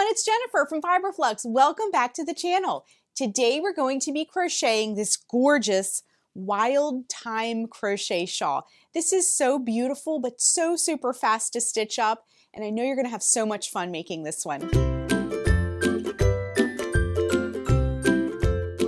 everyone, it's Jennifer from Flux. Welcome back to the channel. Today we're going to be crocheting this gorgeous Wild Thyme Crochet Shawl. This is so beautiful but so super fast to stitch up, and I know you're going to have so much fun making this one.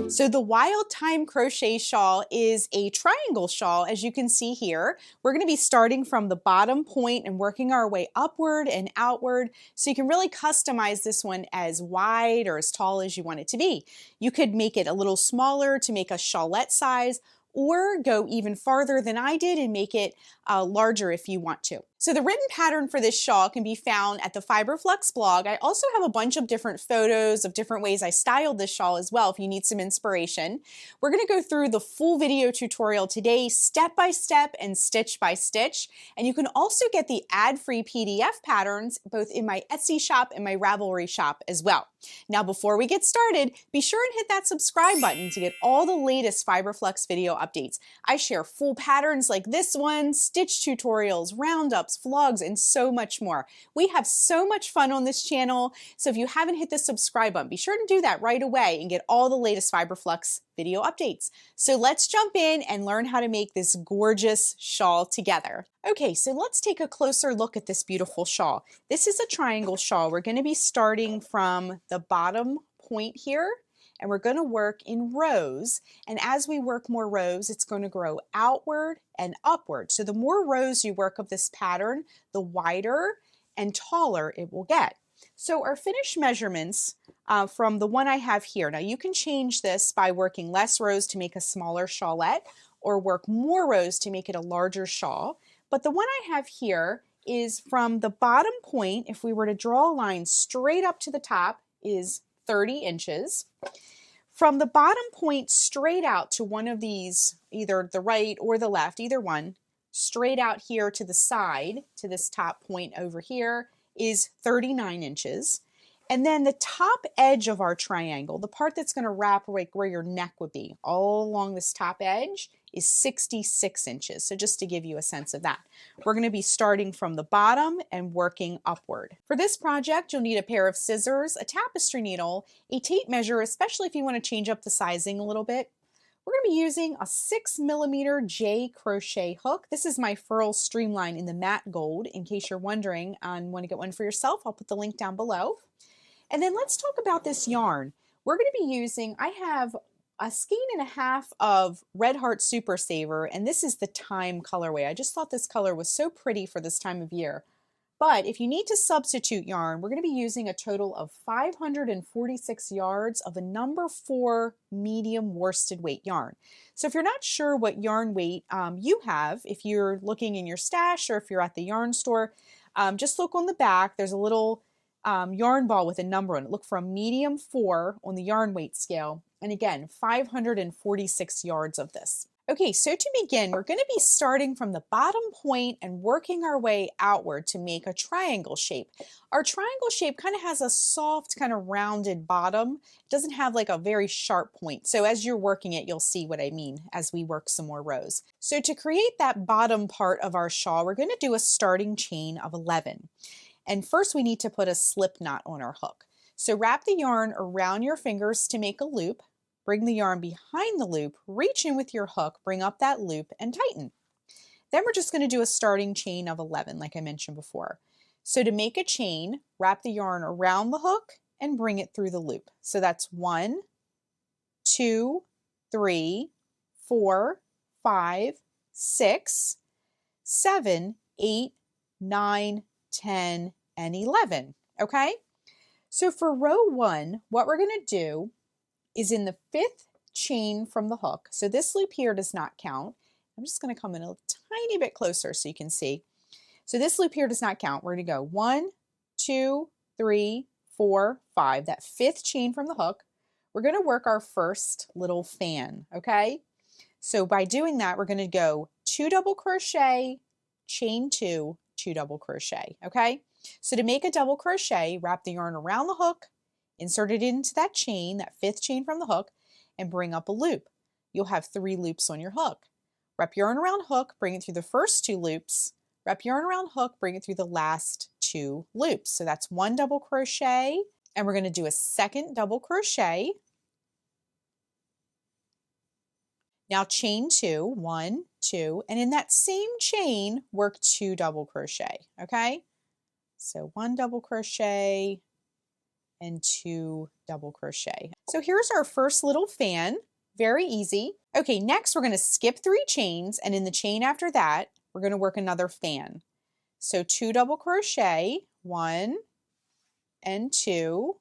So the Wild Thyme Crochet Shawl is a triangle shawl, as you can see here. We're going to be starting from the bottom point and working our way upward and outward, so you can really customize this one as wide or as tall as you want it to be. You could make it a little smaller to make a shawlette size, or go even farther than I did and make it larger if you want to. So the written pattern for this shawl can be found at the Flux blog. I also have a bunch of different photos of different ways I styled this shawl as well if you need some inspiration. We're going to go through the full video tutorial today, step by step and stitch by stitch. And you can also get the ad-free PDF patterns both in my Etsy shop and my Ravelry shop as well. Now before we get started, be sure and hit that subscribe button to get all the latest Flux video updates. I share full patterns like this one, stitch tutorials, roundups, vlogs, and so much more. We have so much fun on this channel, so if you haven't hit the subscribe button, be sure to do that right away and get all the latest Flux video updates. So let's jump in and learn how to make this gorgeous shawl together. Okay, so let's take a closer look at this beautiful shawl. This is a triangle shawl. We're going to be starting from the bottom point here, and we're going to work in rows. And as we work more rows, it's going to grow outward and upward. So the more rows you work of this pattern, the wider and taller it will get. So our finished measurements from the one I have here. Now you can change this by working less rows to make a smaller shawlette, or work more rows to make it a larger shawl. But the one I have here is from the bottom point, if we were to draw a line straight up to the top, is 30 inches. From the bottom point straight out to one of these, either the right or the left, either one, straight out here to the side, to this top point over here, is 39 inches. And then the top edge of our triangle, the part that's going to wrap like where your neck would be, all along this top edge, is 66 inches. So just to give you a sense of that. We're going to be starting from the bottom and working upward. For this project, you'll need a pair of scissors, a tapestry needle, a tape measure, especially if you want to change up the sizing a little bit. We're going to be using a 6mm J crochet hook. This is my Furl Streamline in the matte gold, in case you're wondering and want to get one for yourself. I'll put the link down below. And then let's talk about this yarn. We're going to be using, I have a skein and a half of Red Heart Super Saver, and this is the Thyme colorway. I just thought this color was so pretty for this time of year. But if you need to substitute yarn, we're going to be using a total of 546 yards of a number 4 medium worsted weight yarn. So if you're not sure what yarn weight you have, if you're looking in your stash or if you're at the yarn store, just look on the back. There's a little yarn ball with a number on it. Look for a medium 4 on the yarn weight scale. And again, 546 yards of this. Okay, so to begin, we're going to be starting from the bottom point and working our way outward to make a triangle shape. Our triangle shape kind of has a soft, kind of rounded bottom. It doesn't have like a very sharp point. So as you're working it, you'll see what I mean as we work some more rows. So to create that bottom part of our shawl, we're going to do a starting chain of 11. And first we need to put a slip knot on our hook. So wrap the yarn around your fingers to make a loop. Bring the yarn behind the loop, reach in with your hook, bring up that loop and tighten. Then we're just going to do a starting chain of 11 like I mentioned before. So to make a chain, wrap the yarn around the hook and bring it through the loop. So that's 1, 2, 3, 4, 5, 6, 7, 8, 9, 10, and 11. Okay? So for row 1, what we're going to do is in the 5th chain from the hook. So this loop here does not count. I'm just going to come in a tiny bit closer so you can see. So this loop here does not count. We're going to go 1, 2, 3, 4, 5. That 5th chain from the hook. We're going to work our first little fan, okay? So by doing that, we're going to go 2 double crochet, chain 2, 2 double crochet, okay? So to make a double crochet, wrap the yarn around the hook, insert it into that chain, that 5th chain from the hook, and bring up a loop. You'll have 3 loops on your hook. Wrap yarn around hook, bring it through the first 2 loops, wrap yarn around hook, bring it through the last 2 loops. So that's 1 double crochet And we're going to do a second double crochet. Now chain 2, 1, 2, and in that same chain, work 2 double crochet, okay? So 1 double crochet and 2 double crochet. So here's our first little fan, very easy. Okay, next we're going to skip 3 chains, and in the chain after that, we're going to work another fan. So 2 double crochet, 1 and 2,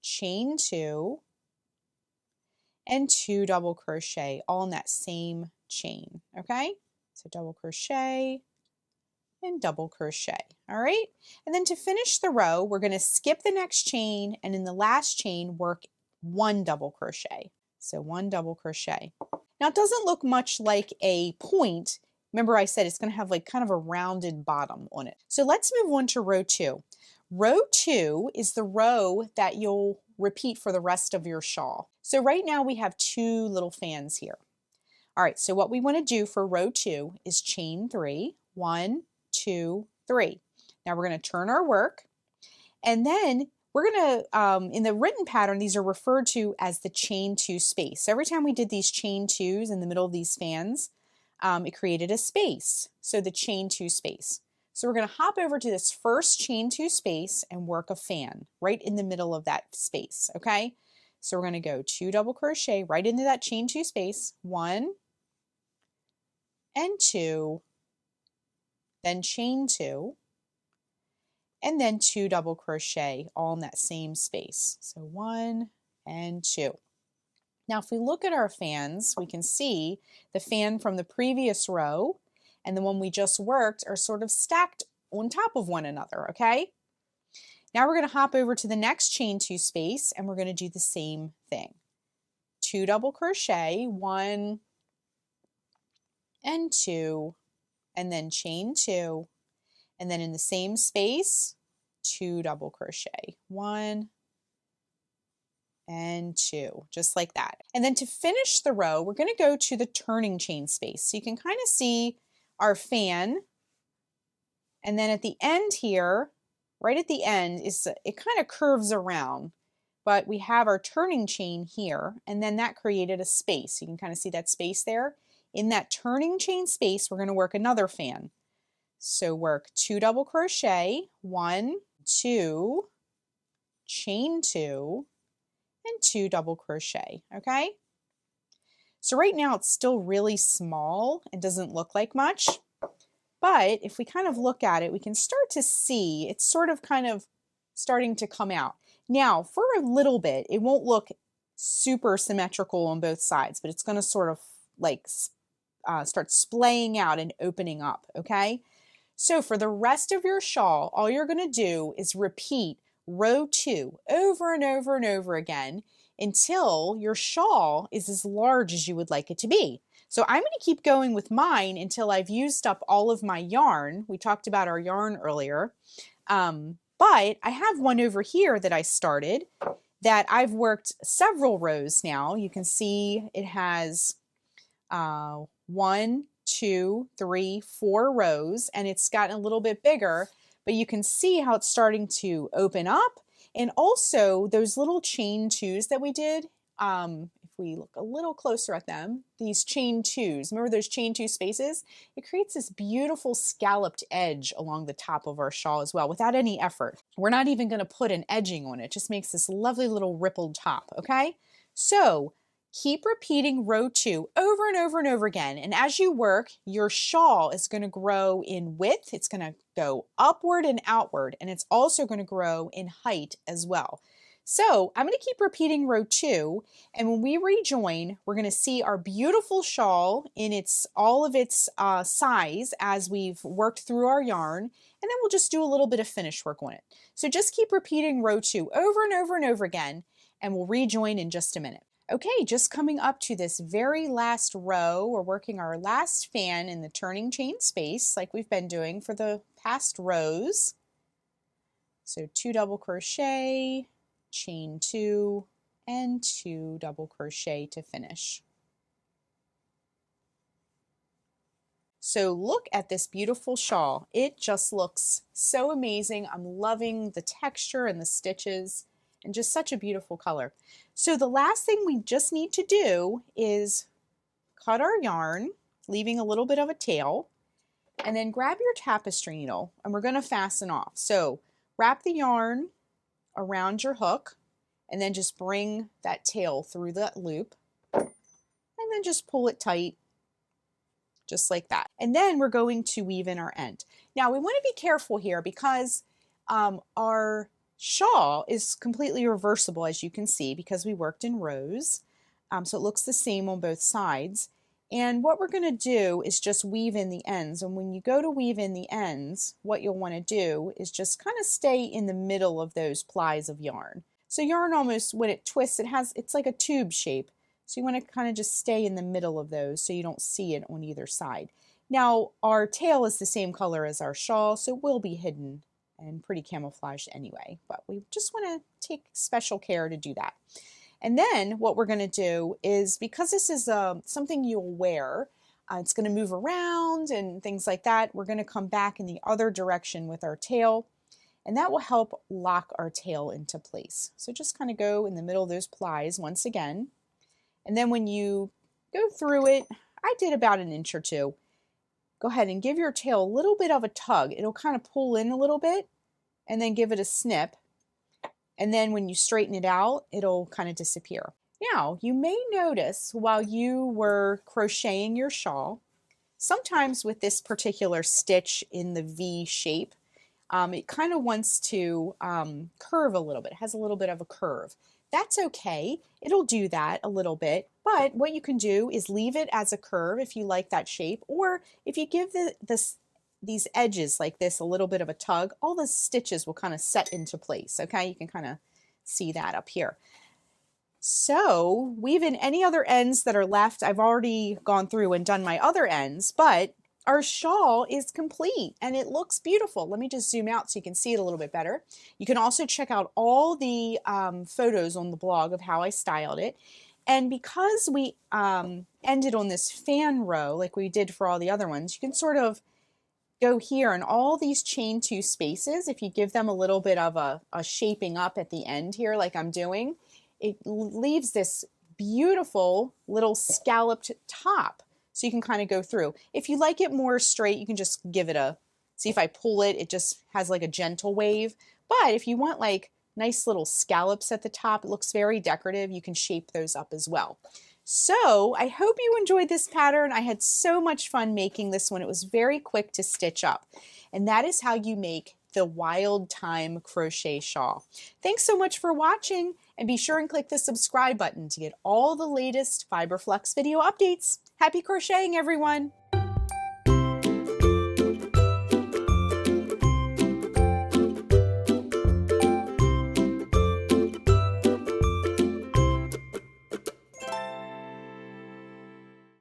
chain 2, and 2 double crochet, all in that same chain, okay? So double crochet and double crochet, all right? And then to finish the row, we're going to skip the next chain, and in the last chain, work 1 double crochet. So 1 double crochet. Now it doesn't look much like a point. Remember I said it's going to have like kind of a rounded bottom on it. So let's move on to row 2. Row 2 is the row that you'll repeat for the rest of your shawl. So right now we have 2 little fans here. All right, so what we want to do for row 2 is chain 3, 1, 2, 3. Now we're going to turn our work, and then we're going to, in the written pattern, these are referred to as the chain 2 space. So every time we did these chain 2s in the middle of these fans, it created a space. So the chain 2 space. So we're going to hop over to this first chain 2 space and work a fan right in the middle of that space, okay? So we're going to go 2 double crochet right into that chain 2 space, 1 and 2, then chain 2, and then 2 double crochet all in that same space. So 1 and 2. Now if we look at our fans, we can see the fan from the previous row and the one we just worked are sort of stacked on top of one another, okay? Now we're going to hop over to the next chain 2 space and we're going to do the same thing. 2 double crochet, 1 and 2, and then chain 2, and then in the same space, 2 double crochet, 1 and 2, just like that. And then to finish the row, we're going to go to the turning chain space. So you can kind of see our fan, and then at the end here, right at the end, it kind of curves around, but we have our turning chain here, and then that created a space. You can kind of see that space there. In that turning chain space, we're going to work another fan. So work 2 double crochet, 1, 2, chain 2, and 2 double crochet, okay? So right now it's still really small and doesn't look like much, but if we kind of look at it, we can start to see it's sort of kind of starting to come out. Now for a little bit, it won't look super symmetrical on both sides, but it's going to sort of like start splaying out and opening up, okay? So for the rest of your shawl, all you're going to do is repeat row 2 over and over and over again until your shawl is as large as you would like it to be. So I'm going to keep going with mine until I've used up all of my yarn. We talked about our yarn earlier, but I have one over here that I started that I've worked several rows now. You can see it has 1, 2, 3, 4 rows, and it's gotten a little bit bigger, but you can see how it's starting to open up. And also those little chain 2s that we did, if we look a little closer at them, these chain 2s, remember those chain 2 spaces? It creates this beautiful scalloped edge along the top of our shawl as well without any effort. We're not even going to put an edging on it, just makes this lovely little rippled top, okay? So keep repeating row 2 over and over and over again. And as you work, your shawl is going to grow in width. It's going to go upward and outward, and it's also going to grow in height as well. So I'm going to keep repeating row 2, and when we rejoin, we're going to see our beautiful shawl in all of its size as we've worked through our yarn, and then we'll just do a little bit of finish work on it. So just keep repeating row 2 over and over and over again, and we'll rejoin in just a minute. Okay, just coming up to this very last row, we're working our last fan in the turning chain space like we've been doing for the past rows. So 2 double crochet, chain 2, and 2 double crochet to finish. So look at this beautiful shawl. It just looks so amazing. I'm loving the texture and the stitches and just such a beautiful color. So the last thing we just need to do is cut our yarn, leaving a little bit of a tail, and then grab your tapestry needle and we're going to fasten off. So wrap the yarn around your hook and then just bring that tail through that loop and then just pull it tight just like that. And then we're going to weave in our end. Now we want to be careful here because our shawl is completely reversible, as you can see, because we worked in rows. So it looks the same on both sides. And what we're going to do is just weave in the ends. And when you go to weave in the ends, what you'll want to do is just kind of stay in the middle of those plies of yarn. So yarn almost, when it twists, it's like a tube shape. So you want to kind of just stay in the middle of those so you don't see it on either side. Now our tail is the same color as our shawl, so it will be hidden and pretty camouflaged anyway, but we just want to take special care to do that. And then what we're going to do is, because this is something you'll wear, it's going to move around and things like that, we're going to come back in the other direction with our tail, and that will help lock our tail into place. So just kind of go in the middle of those plies once again. And then when you go through it, I did about an inch or two. Go ahead and give your tail a little bit of a tug. It'll kind of pull in a little bit and then give it a snip. And then when you straighten it out, it'll kind of disappear. Now, you may notice while you were crocheting your shawl, sometimes with this particular stitch in the V shape, it kind of wants to curve a little bit. It has a little bit of a curve. That's okay. It'll do that a little bit, but what you can do is leave it as a curve if you like that shape, or if you give these edges like this a little bit of a tug, all the stitches will kind of set into place, okay? You can kind of see that up here. So weave in any other ends that are left. I've already gone through and done my other ends, but our shawl is complete and it looks beautiful. Let me just zoom out so you can see it a little bit better. You can also check out all the photos on the blog of how I styled it. And because we ended on this fan row like we did for all the other ones, you can sort of go here and all these chain two spaces, if you give them a little bit of a shaping up at the end here like I'm doing, it leaves this beautiful little scalloped top. So you can kind of go through. If you like it more straight, you can just give it see if I pull it, it just has like a gentle wave. But if you want like nice little scallops at the top, it looks very decorative, you can shape those up as well. So I hope you enjoyed this pattern. I had so much fun making this one. It was very quick to stitch up. And that is how you make the Wild Thyme Crochet Shawl. Thanks so much for watching, and be sure and click the subscribe button to get all the latest Fiber Flux video updates. Happy crocheting, everyone!